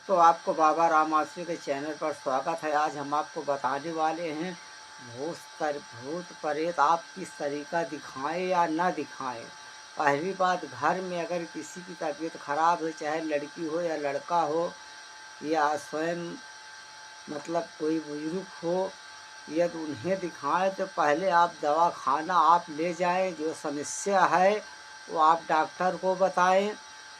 तो आपको बाबा राम आश्रय के चैनल पर स्वागत है। आज हम आपको बताने वाले हैं भूत प्रेत आप किस तरीका दिखाएं या ना दिखाएं। पहली बात, घर में अगर किसी की तबीयत खराब है, चाहे लड़की हो या लड़का हो या स्वयं कोई बुजुर्ग हो, यदि उन्हें दिखाएं तो पहले आप दवा खाना आप ले जाएं। जो समस्या है वो आप डॉक्टर को बताएं,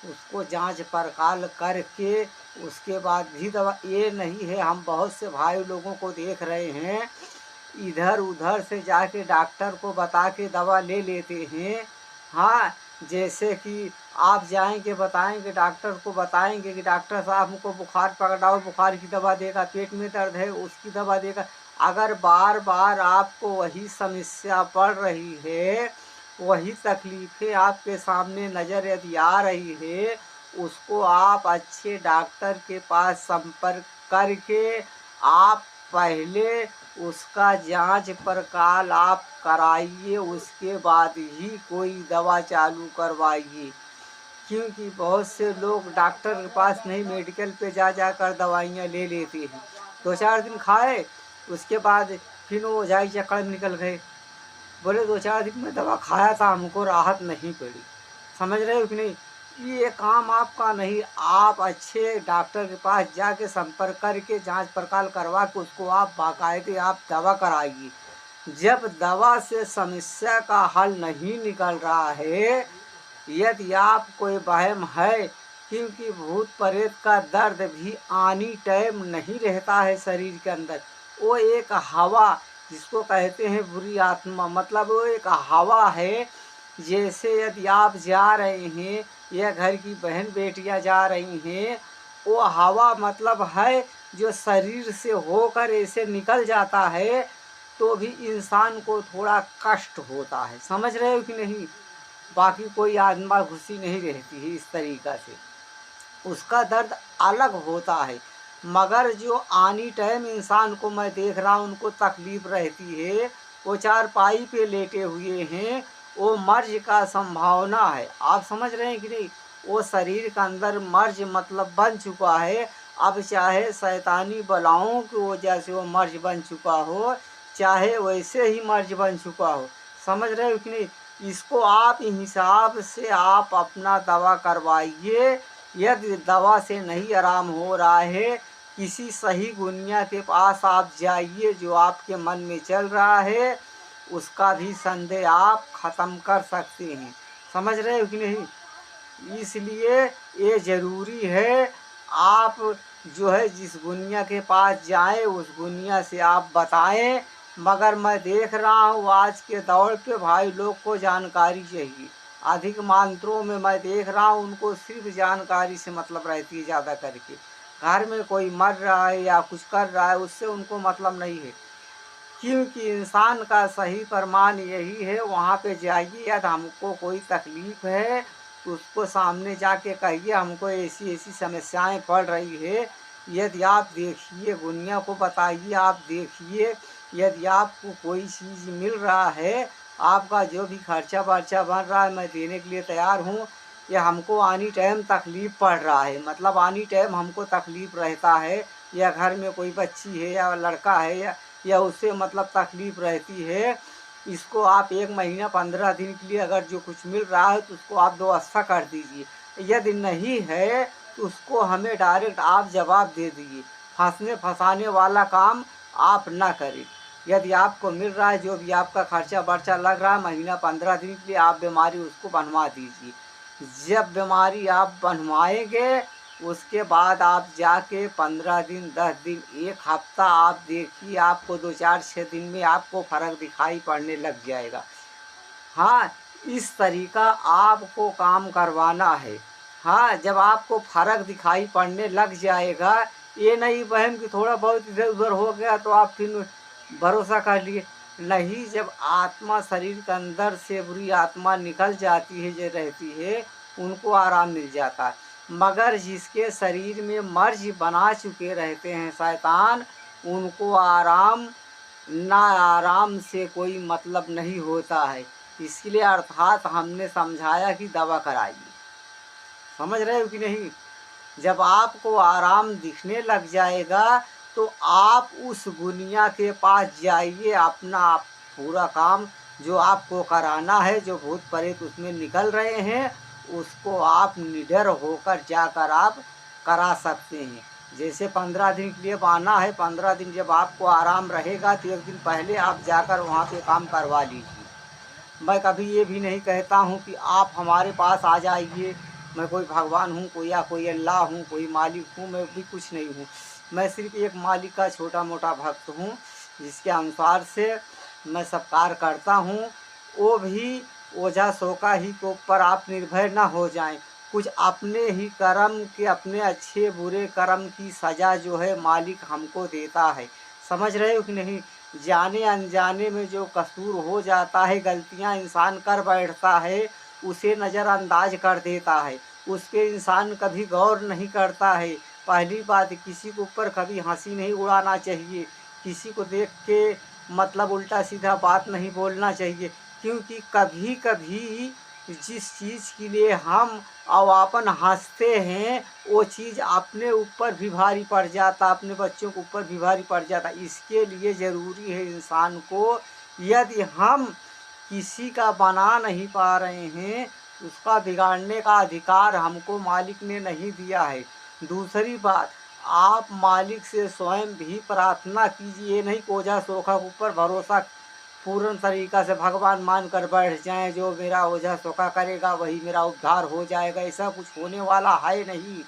उसको जांच पड़ताल करके उसके बाद भी दवा। ये नहीं है, हम बहुत से भाई लोगों को देख रहे हैं इधर उधर से जाके डॉक्टर को बता के दवा ले लेते हैं। हाँ, जैसे कि आप जाएंगे बताएंगे डॉक्टर को, बताएंगे कि डॉक्टर साहब हमको बुखार पकड़ा, बुखार की दवा देगा, पेट में दर्द है उसकी दवा देगा। अगर बार बार आपको वही समस्या पड़ रही है, वही तकलीफ़ें आपके सामने नज़र यदि आ रही है, उसको आप अच्छे डॉक्टर के पास संपर्क करके आप पहले उसका जांच पड़ताल आप कराइए, उसके बाद ही कोई दवा चालू करवाइए। क्योंकि बहुत से लोग डॉक्टर के पास नहीं, मेडिकल पे जा कर दवाइयाँ ले लेते हैं। 2-4 दिन खाए, उसके बाद फिर वो ओझाई चक्कर में निकल गए। बोले 2-4 दिन में दवा खाया था, हमको राहत नहीं पड़ी। समझ रहे हो कि नहीं? ये काम आपका नहीं। आप अच्छे डॉक्टर के पास जाके संपर्क करके जांच पड़ताल करवा के उसको आप बाकायदे आप दवा कराइए। जब दवा से समस्या का हल नहीं निकल रहा है, यदि आप कोई वहम है, क्योंकि भूत प्रेत का दर्द भी आनी टाइम नहीं रहता है शरीर के अंदर। वो एक हवा, जिसको कहते हैं बुरी आत्मा, मतलब वो एक हवा है। जैसे यदि आप जा रहे हैं या घर की बहन बेटियां जा रही हैं, वो हवा मतलब है जो शरीर से होकर ऐसे निकल जाता है, तो भी इंसान को थोड़ा कष्ट होता है। समझ रहे हो कि नहीं? बाकी कोई आत्मा घुसी नहीं रहती है इस तरीक़ा से, उसका दर्द अलग होता है। मगर जो आनी टाइम इंसान को मैं देख रहा हूँ उनको तकलीफ़ रहती है, वो चारपाई पे लेटे हुए हैं, वो मर्ज का संभावना है। आप समझ रहे हैं कि नहीं? वो शरीर के अंदर मर्ज मतलब बन चुका है। अब चाहे शैतानी बलाओं की वजह से वो मर्ज बन चुका हो, चाहे वैसे ही मर्ज बन चुका हो। समझ रहे हो कि नहीं? इसको आप हिसाब से आप अपना दवा करवाइए। यदि दवा से नहीं आराम हो रहा है, किसी सही गुनिया के पास आप जाइए जो आपके मन में चल रहा है, उसका भी संदेह आप ख़त्म कर सकते हैं। समझ रहे हो कि नहीं? इसलिए ये ज़रूरी है आप जो है जिस गुनिया के पास जाएं उस गुनिया से आप बताएं। मगर मैं देख रहा हूँ आज के दौर पे भाई लोग को जानकारी चाहिए। अधिक मात्रों में मैं देख रहा हूँ उनको सिर्फ जानकारी से मतलब रहती है ज़्यादा करके। घर में कोई मर रहा है या कुछ कर रहा है उससे उनको मतलब नहीं है। क्योंकि इंसान का सही फरमान यही है, वहाँ पे जाइए यदि हमको कोई तकलीफ़ है तो उसको सामने जाके कहिए हमको ऐसी ऐसी समस्याएं पड़ रही है। यदि आप देखिए गुनिया को बताइए, आप देखिए यदि आपको कोई चीज़ मिल रहा है, आपका जो भी खर्चा वर्चा बन रहा है मैं देने के लिए तैयार हूँ। या हमको आनी टाइम तकलीफ़ पड़ रहा है, मतलब आनी टाइम हमको तकलीफ़ रहता है, या घर में कोई बच्ची है या लड़का है या उससे मतलब तकलीफ़ रहती है, इसको आप 1 महीना 15 दिन के लिए अगर जो कुछ मिल रहा है तो उसको आप व्यवस्था कर दीजिए। यदि नहीं है तो उसको हमें डायरेक्ट आप जवाब दे दीजिए। फँसने फँसाने वाला काम आप ना करें। यदि आपको मिल रहा है जो भी आपका खर्चा वर्चा लग रहा है महीना 15 दिन के लिए, आप बीमारी उसको बनवा दीजिए। जब बीमारी आप बनवाएंगे उसके बाद आप जाके 15 दिन 10 दिन 1 हफ्ता आप देखिए, आपको 2-4-6 दिन में आपको फ़र्क दिखाई पड़ने लग जाएगा। हाँ, इस तरीका आपको काम करवाना है। हाँ, जब आपको फ़र्क दिखाई पड़ने लग जाएगा, ये नहीं वहम कि थोड़ा बहुत इधर-उधर हो गया तो आप फिर भरोसा कर लिए। नहीं, जब आत्मा शरीर के अंदर से बुरी आत्मा निकल जाती है, जो रहती है, उनको आराम मिल जाता है। मगर जिसके शरीर में मर्ज़ बना चुके रहते हैं शैतान, उनको आराम ना आराम से कोई मतलब नहीं होता है। इसलिए अर्थात हमने समझाया कि दवा कराइए। समझ रहे हो कि नहीं? जब आपको आराम दिखने लग जाएगा तो आप उस गुनिया के पास जाइए, अपना पूरा काम जो आपको कराना है, जो भूत प्रेत उसमें निकल रहे हैं, उसको आप निडर होकर जाकर आप करा सकते हैं। जैसे 15 दिन के लिए आना है, 15 दिन जब आपको आराम रहेगा तो 1 दिन पहले आप जाकर वहाँ पे काम करवा लीजिए। मैं कभी ये भी नहीं कहता हूँ कि आप हमारे पास आ जाइए, मैं कोई भगवान हूँ, कोई या कोई अल्लाह हूँ, कोई मालिक हूँ, मैं भी कुछ नहीं हूँ। मैं सिर्फ़ एक मालिक का छोटा-मोटा भक्त हूँ, जिसके अनुसार से मैं सब कार्य करता हूँ। वो भी ओझा सोका ही के ऊपर आप निर्भर ना हो जाएँ। कुछ अपने ही कर्म के, अपने अच्छे बुरे कर्म की सज़ा जो है मालिक हमको देता है। समझ रहे हो कि नहीं? जाने अनजाने में जो कसूर हो जाता है, गलतियां इंसान कर बैठता है, उसे नज़रअंदाज कर देता है, उस पे इंसान कभी गौर नहीं करता है। पहली बात, किसी के ऊपर कभी हंसी नहीं उड़ाना चाहिए, किसी को देख के मतलब उल्टा सीधा बात नहीं बोलना चाहिए, क्योंकि कभी कभी जिस चीज़ के लिए हम अवापन हँसते हैं, वो चीज़ अपने ऊपर भी भारी पड़ जाता, अपने बच्चों के ऊपर भी भारी पड़ जाता। इसके लिए ज़रूरी है इंसान को, यदि हम किसी का बना नहीं पा रहे हैं, उसका बिगाड़ने का अधिकार हमको मालिक ने नहीं दिया है। दूसरी बात, आप मालिक से स्वयं भी प्रार्थना कीजिए, ये नहीं कि ओझा सोखा के ऊपर भरोसा पूर्ण तरीक़ा से भगवान मान कर बैठ जाएँ, जो मेरा ओझा सोखा करेगा वही मेरा उद्धार हो जाएगा, ऐसा कुछ होने वाला है नहीं।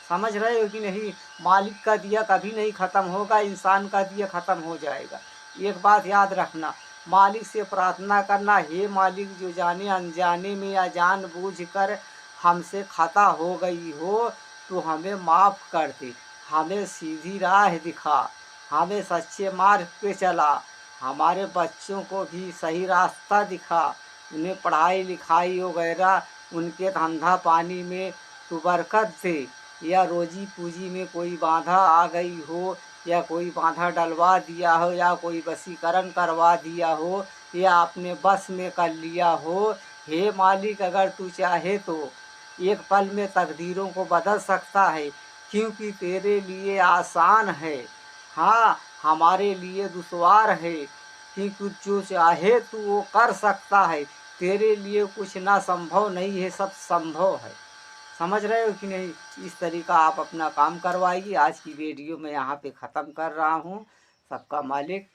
समझ रहे हो कि नहीं? मालिक का दिया कभी नहीं ख़त्म होगा, इंसान का दिया ख़त्म हो जाएगा। एक बात याद रखना, मालिक से प्रार्थना करना, हे मालिक, जो जाने अनजाने में या जानबूझकर हमसे खता हो गई हो, तो हमें माफ़ कर दे, हमें सीधी राह दिखा, हमें सच्चे मार्ग पे चला, हमारे बच्चों को भी सही रास्ता दिखा, उन्हें पढ़ाई लिखाई वगैरह, उनके धंधा पानी में तू बरकत दे, या रोजी पूजी में कोई बाधा आ गई हो, या कोई बाधा डलवा दिया हो, या कोई वशीकरण करवा दिया हो, या आपने बस में कर लिया हो, हे मालिक, अगर तू चाहे तो एक पल में तकदीरों को बदल सकता है, क्योंकि तेरे लिए आसान है। हाँ, हमारे लिए दुश्वार है, क्योंकि जो चाहे तू वो कर सकता है, तेरे लिए कुछ ना संभव नहीं है, सब संभव है। समझ रहे हो कि नहीं? इस तरीका आप अपना काम करवाइए। आज की वीडियो मैं यहाँ पे ख़त्म कर रहा हूँ। सबका मालिक